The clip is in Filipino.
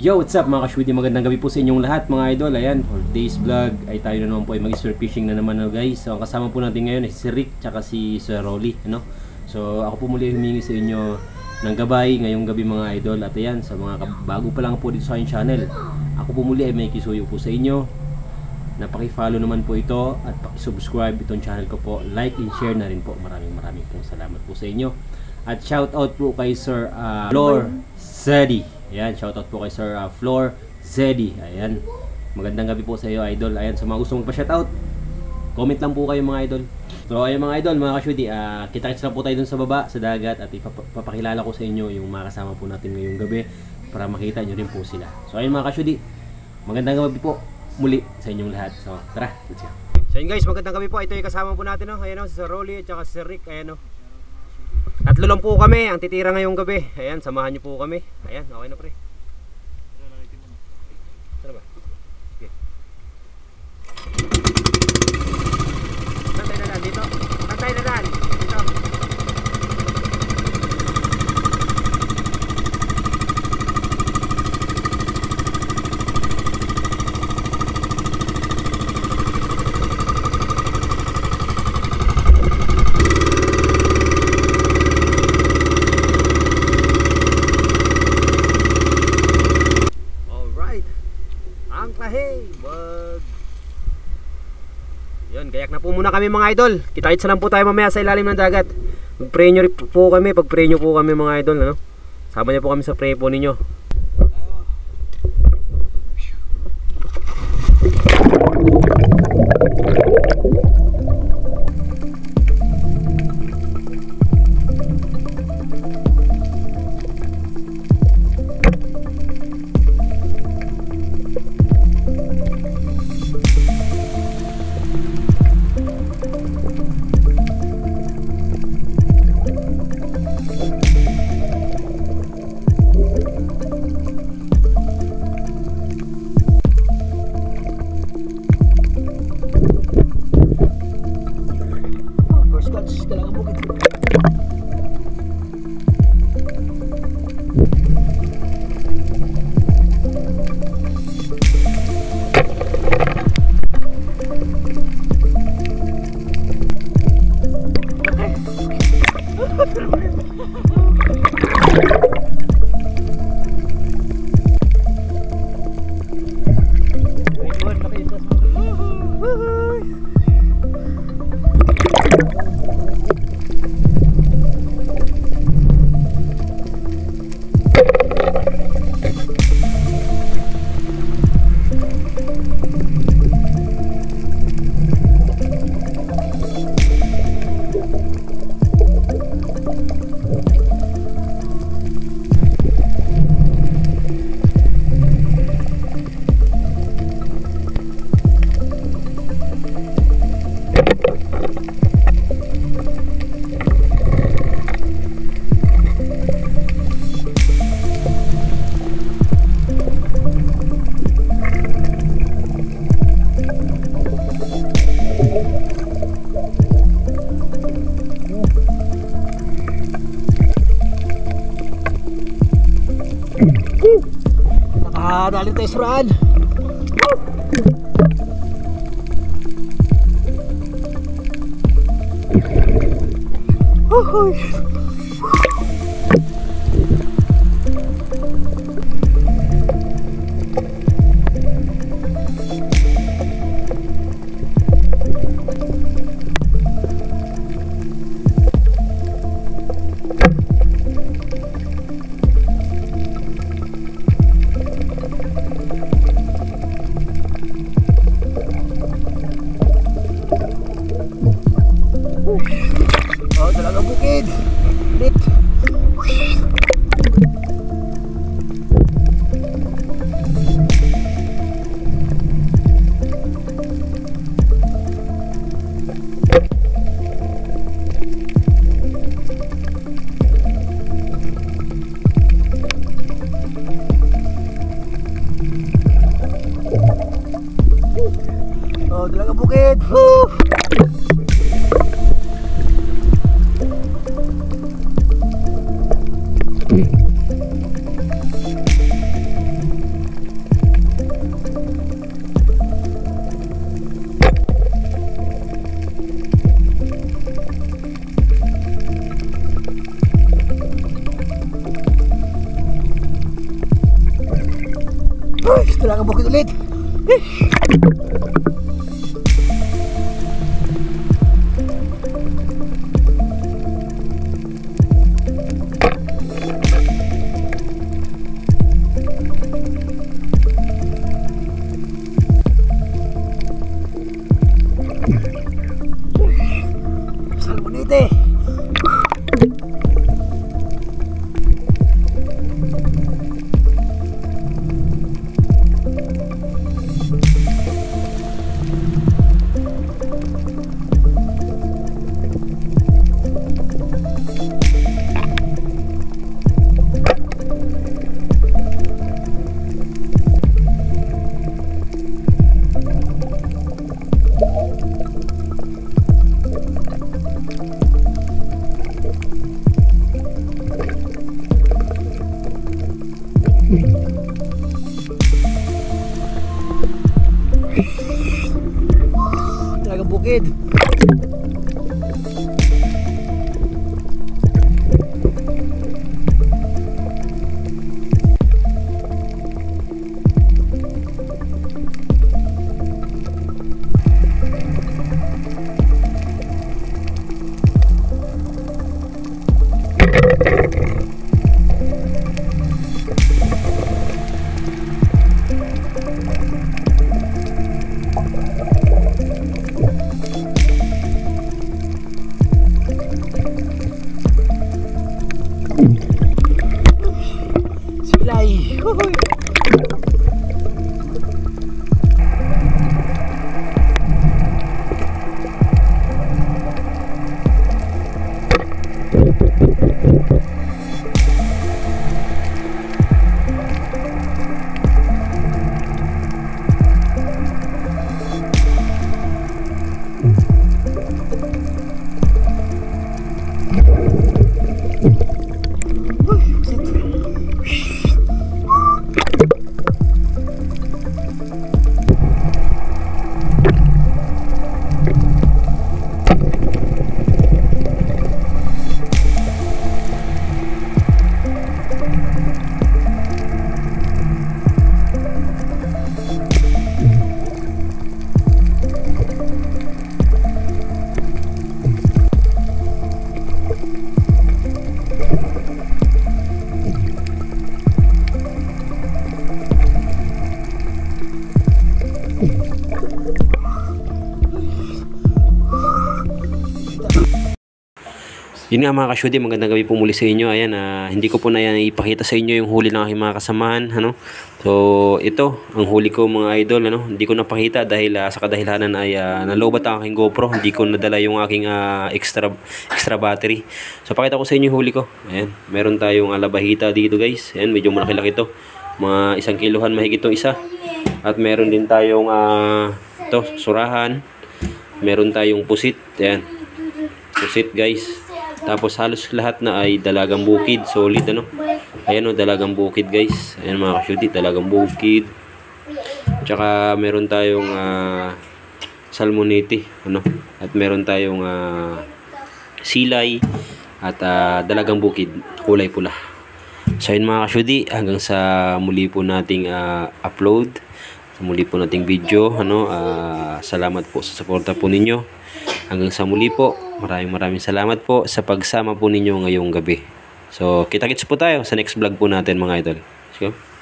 Yo, what's up mga kashwidi? Magandang gabi po sa inyong lahat mga idol. Ayan, for today's vlog ay tayo na naman po ay mag-spear fishing na naman guys. So ang kasama po natin ngayon ay si Rick tsaka si Sir Rolly, ano? So ako po muli humingi sa inyo ng gabay ngayong gabi mga idol. At ayan, sa mga bago pa lang po dito sa aking channel, ako po muli ay may kisuyo po sa inyo na paki-follow naman po ito at paki-subscribe itong channel ko po. Like and share na rin po. Maraming pong salamat po sa inyo. At shout out po kay Sir Flor Zeddy. Ayan, shoutout po kay Sir Flor Zeddy. Ayan, magandang gabi po sa iyo idol. Ayan, sa mga gustong magpa-shoutout, comment lang po kayo mga idol. So ayan mga idol, mga kashwidi, kita-kits lang po tayo dun sa baba, sa dagat. At ipapakilala ko sa inyo yung mga kasama po natin ngayong gabi para makita nyo rin po sila. So ayan mga kashwidi, magandang gabi po muli sa inyong lahat. So tara, let's go. So ayan guys, magandang gabi po. Ito yung kasama po natin, no? Ayan, si Sir Rolly at saka si Sir Rick. Ayan, no? Tatlo lang po kami ang titira ngayong gabi. Ayan, samahan niyo po kami. Ayan, okay na pre. Ano ba? Okay. Tantay na lang dito. Tantay na lang dito. Yun, gayak na po muna kami mga idol. Kita-kits lang po tayo mamaya sa ilalim ng dagat. Mag-pray nyo po kami, pag-pray nyo po kami mga idol, ano? Sama nyo po kami sa pray po ninyo. Nakadaling tayo suraan. Oh, talagang bukid. Lit. Oh, talagang bukid. Woo! ulit. Salmonite. Talagang bukid. Silay. Huhuy. Yun nga mga kasyudi, magandang gabi po muli sa inyo. Ayan, hindi ko po na yan ipakita sa inyo yung huli ng aking mga kasamahan, ano. So ito ang huli ko mga idol, ano. Hindi ko napakita dahil sa kadahilanan ay nalobat ang aking GoPro. Hindi ko nadala yung aking extra battery. So pakita ko sa inyo yung huli ko. Ayan, meron tayong alabahita dito guys. Ayan, medyo malaki-laki to, mga 1 kilohan mahigit itong isa. At meron din tayong surahan. Meron tayong pusit. Ayan, pusit guys. Tapos halos lahat na ay dalagang bukid, solid ano. Ayan dalagang bukid guys. Ayan mga kasyudi, dalagang bukid. Tsaka meron tayong salmonite ano. At meron tayong silay at dalagang bukid, kulay pula. So yun mga kasyudi, hanggang sa muli po nating upload, sa muli po nating video ano. Salamat po sa suporta po ninyo. Hanggang sa muli po, maraming salamat po sa pagsama po ninyo ngayong gabi. So, kita-kits po tayo sa next vlog po natin mga idol. Let's go.